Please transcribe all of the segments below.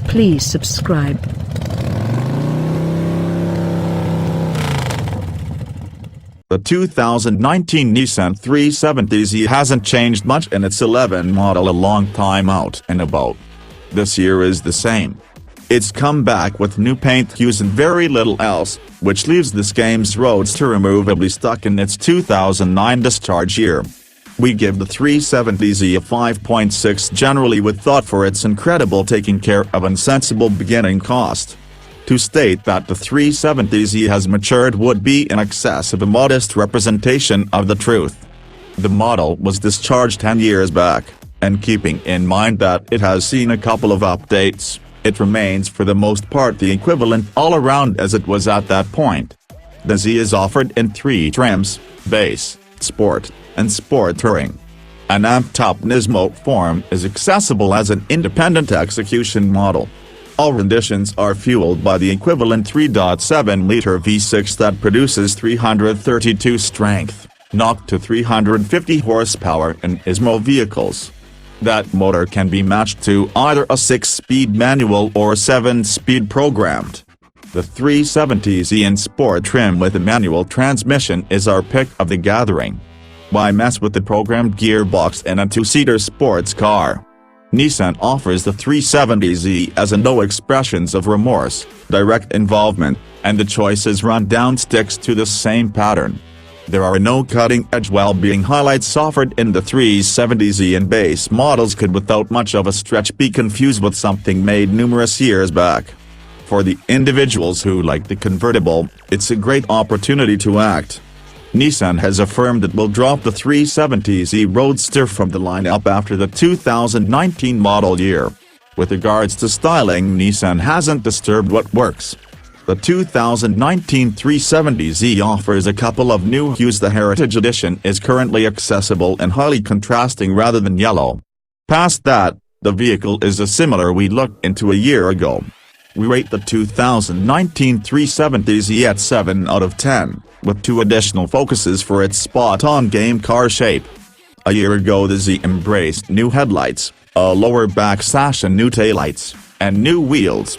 Please subscribe. The 2019 Nissan 370Z hasn't changed much in its 11 model, a long time out and about. This year is the same. It's come back with new paint hues and very little else, which leaves this game's roadster immovably stuck in its 2009 discharge year. We give the 370Z a 5.6 generally with thought for its incredible taking care of and sensible beginning cost. To state that the 370Z has matured would be in excess of a modest representation of the truth. The model was discharged 10 years back, and keeping in mind that it has seen a couple of updates, it remains for the most part the equivalent all-around as it was at that point. The Z is offered in 3 trims: Base, Sport, and Sport Touring. An amped-up Nismo form is accessible as an independent execution model. All renditions are fueled by the equivalent 3.7-liter V6 that produces 332 strength, knocked to 350 horsepower in Nismo vehicles. That motor can be matched to either a 6-speed manual or 7-speed programmed. The 370Z in sport trim with a manual transmission is our pick of the gathering. Why mess with the programmed gearbox in a 2-seater sports car? Nissan offers the 370Z as a no expressions of remorse, direct involvement, and the choices run down sticks to the same pattern. There are no cutting-edge well-being highlights offered in the 370Z, and base models could without much of a stretch be confused with something made numerous years back. For the individuals who like the convertible, it's a great opportunity to act. Nissan has affirmed it will drop the 370Z Roadster from the lineup after the 2019 model year. With regards to styling, Nissan hasn't disturbed what works. The 2019 370Z offers a couple of new hues. The Heritage Edition is currently accessible and highly contrasting rather than yellow. Past that, the vehicle is a similar we looked into a year ago. We rate the 2019 370Z at 7 out of 10, with 2 additional focuses for its spot-on game car shape. A year ago the Z embraced new headlights, a lower back sash and new taillights, and new wheels.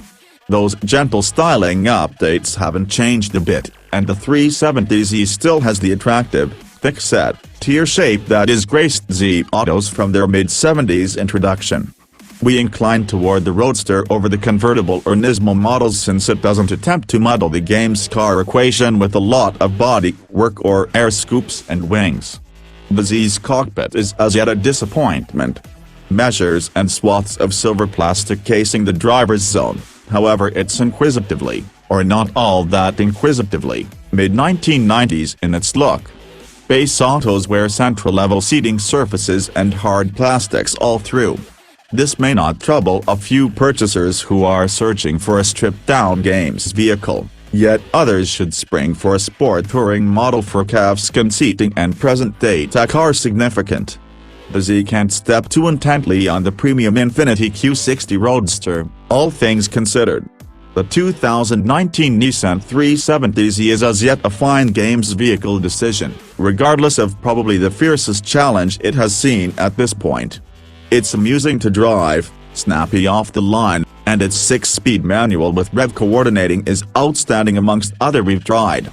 Those gentle styling updates haven't changed a bit, and the 370Z still has the attractive, thick-set, tier shape that is graced Z autos from their mid-70s introduction. We incline toward the Roadster over the convertible or Nismo models since it doesn't attempt to muddle the game's car equation with a lot of body work or air scoops and wings. The Z's cockpit is as yet a disappointment. Measures and swaths of silver plastic casing the driver's zone, however it's inquisitively, or not all that inquisitively, mid-1990s in its look. Base autos wear central-level seating surfaces and hard plastics all through. This may not trouble a few purchasers who are searching for a stripped-down games vehicle, yet others should spring for a sport touring model for calfskin seating and present-day tech are significant. The Z can't step too intently on the premium Infiniti Q60 Roadster, all things considered. The 2019 Nissan 370Z is as yet a fine games vehicle decision, regardless of probably the fiercest challenge it has seen at this point. It's amusing to drive, snappy off the line, and its 6-speed manual with rev coordinating is outstanding amongst other we've tried.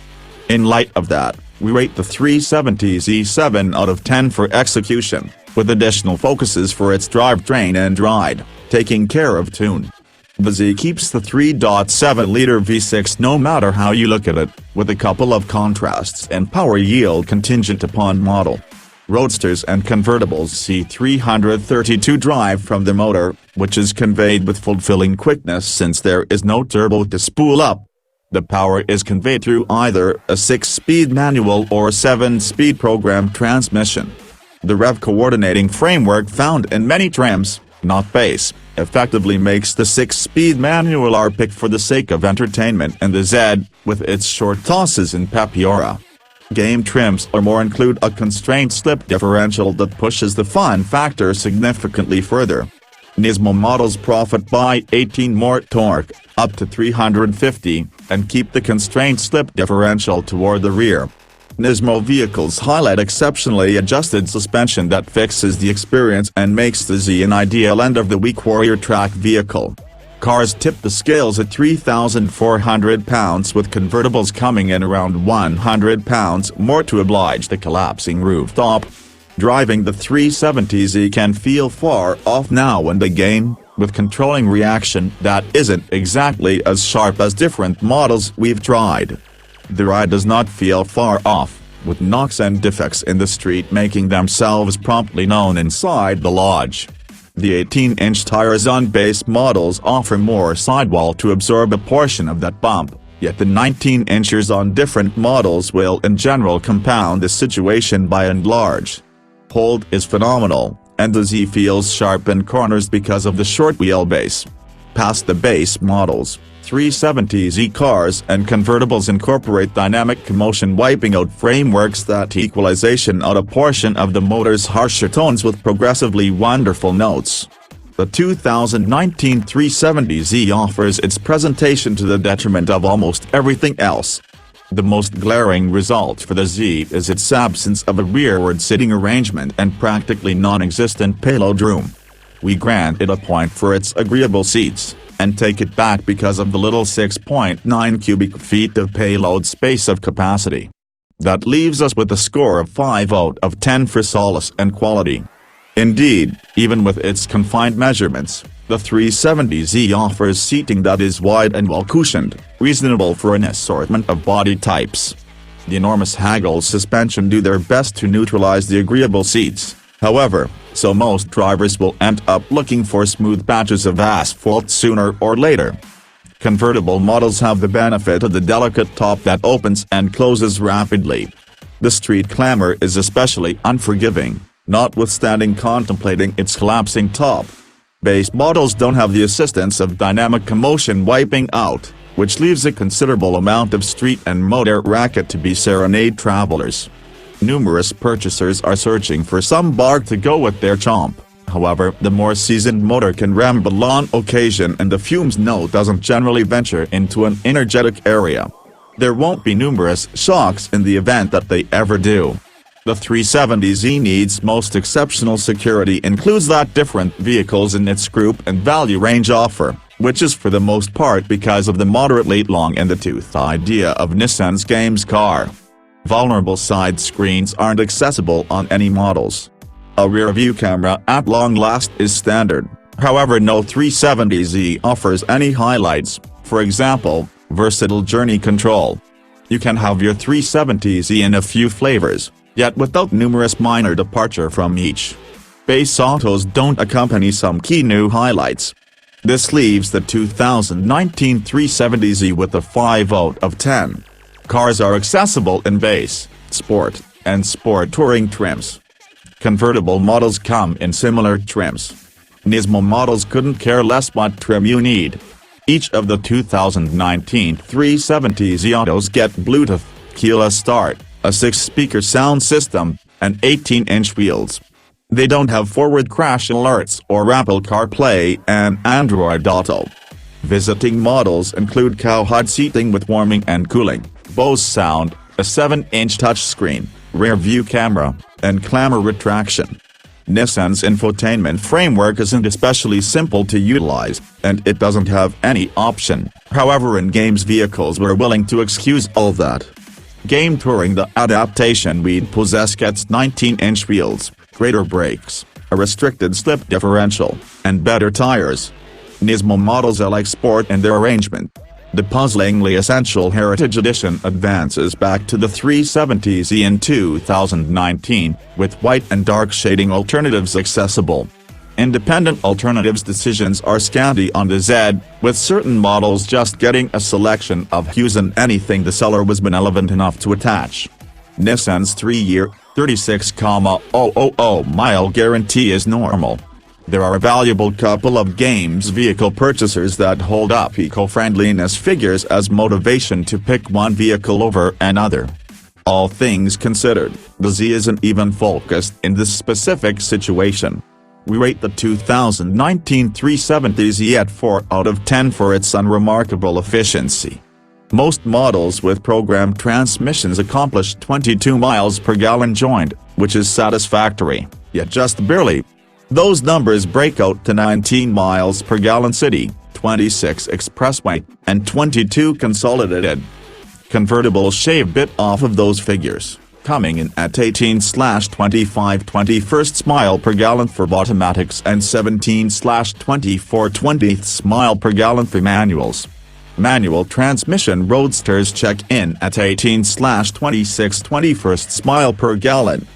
In light of that, we rate the 370Z 7 out of 10 for execution, with additional focuses for its drivetrain and ride, taking care of tune. The Z keeps the 3.7-liter V6 no matter how you look at it, with a couple of contrasts and power yield contingent upon model. Roadsters and convertibles see 332 drive from the motor, which is conveyed with fulfilling quickness since there is no turbo to spool up. The power is conveyed through either a 6-speed manual or 7-speed programmed transmission. The rev coordinating framework found in many trims, not base, effectively makes the 6-speed manual our pick for the sake of entertainment, and the Z, with its short tosses and peppy aura. Game trims or more include a constrained slip differential that pushes the fun factor significantly further. Nismo models profit by 18 more torque, up to 350, and keep the constrained slip differential toward the rear. Nismo vehicles highlight exceptionally adjusted suspension that fixes the experience and makes the Z an ideal end-of-the-week warrior track vehicle. Cars tip the scales at 3,400 pounds, with convertibles coming in around 100 pounds more to oblige the collapsing rooftop. Driving the 370Z can feel far off now in the game, with controlling reaction that isn't exactly as sharp as different models we've tried. The ride does not feel far off, with knocks and defects in the street making themselves promptly known inside the lodge. The 18-inch tires on base models offer more sidewall to absorb a portion of that bump, yet the 19-inchers on different models will in general compound the situation by and large. Hold is phenomenal, and the Z feels sharp in corners because of the short wheelbase. Past the base models, 370Z cars and convertibles incorporate dynamic commotion, wiping out frameworks that equalization out a portion of the motor's harsher tones with progressively wonderful notes. The 2019 370Z offers its presentation to the detriment of almost everything else. The most glaring result for the Z is its absence of a rearward sitting arrangement and practically non-existent payload room. We grant it a point for its agreeable seats, and take it back because of the little 6.9 cubic feet of payload space of capacity. That leaves us with a score of 5 out of 10 for solace and quality. Indeed, even with its confined measurements, the 370Z offers seating that is wide and well-cushioned, reasonable for an assortment of body types. The enormous Hagel suspension do their best to neutralize the agreeable seats, however, so most drivers will end up looking for smooth patches of asphalt sooner or later. Convertible models have the benefit of the delicate top that opens and closes rapidly. The street clamor is especially unforgiving, notwithstanding contemplating its collapsing top. Base models don't have the assistance of dynamic commotion wiping out, which leaves a considerable amount of street and motor racket to be serenade travelers. Numerous purchasers are searching for some bark to go with their chomp, however the more seasoned motor can ramble on occasion and the fumes note doesn't generally venture into an energetic area. There won't be numerous shocks in the event that they ever do. The 370Z needs most exceptional security includes that different vehicles in its group and value range offer, which is for the most part because of the moderately long-in-the-tooth idea of Nissan's games car. Vulnerable side screens aren't accessible on any models. A rear-view camera at long last is standard, however no 370Z offers any highlights, for example, versatile journey control. You can have your 370Z in a few flavors, yet without numerous minor departure from each. Base autos don't accompany some key new highlights. This leaves the 2019 370Z with a 5 out of 10. Cars are accessible in base, sport, and sport touring trims. Convertible models come in similar trims. Nismo models couldn't care less what trim you need. Each of the 2019 370Z autos get Bluetooth, keyless start, a 6-speaker sound system, and 18-inch wheels. They don't have forward crash alerts or Apple CarPlay and Android Auto. Visiting models include cowhide seating with warming and cooling, Bose sound, a 7-inch touchscreen, rear-view camera, and clamor retraction. Nissan's infotainment framework isn't especially simple to utilize, and it doesn't have any option, however in games vehicles we're willing to excuse all that. Game touring the adaptation we'd possess gets 19-inch wheels, greater brakes, a restricted slip differential, and better tires. Nismo models are like sport in their arrangement. The puzzlingly essential Heritage Edition advances back to the 370Z in 2019, with white and dark shading alternatives accessible. Independent alternatives decisions are scanty on the Z, with certain models just getting a selection of hues and anything the seller was benevolent enough to attach. Nissan's 3-year, 36,000 guarantee is normal. There are a valuable couple of games vehicle purchasers that hold up eco-friendliness figures as motivation to pick one vehicle over another. All things considered, the Z isn't even focused in this specific situation. We rate the 2019 370Z at 4 out of 10 for its unremarkable efficiency. Most models with programmed transmissions accomplish 22 miles per gallon joint, which is satisfactory, yet just barely. Those numbers break out to 19 miles per gallon city, 26 expressway, and 22 consolidated. Convertibles shave bit off of those figures, coming in at 18/25 miles per gallon for automatics and 17/24 miles per gallon for manuals. Manual transmission roadsters check in at 18/26 miles per gallon.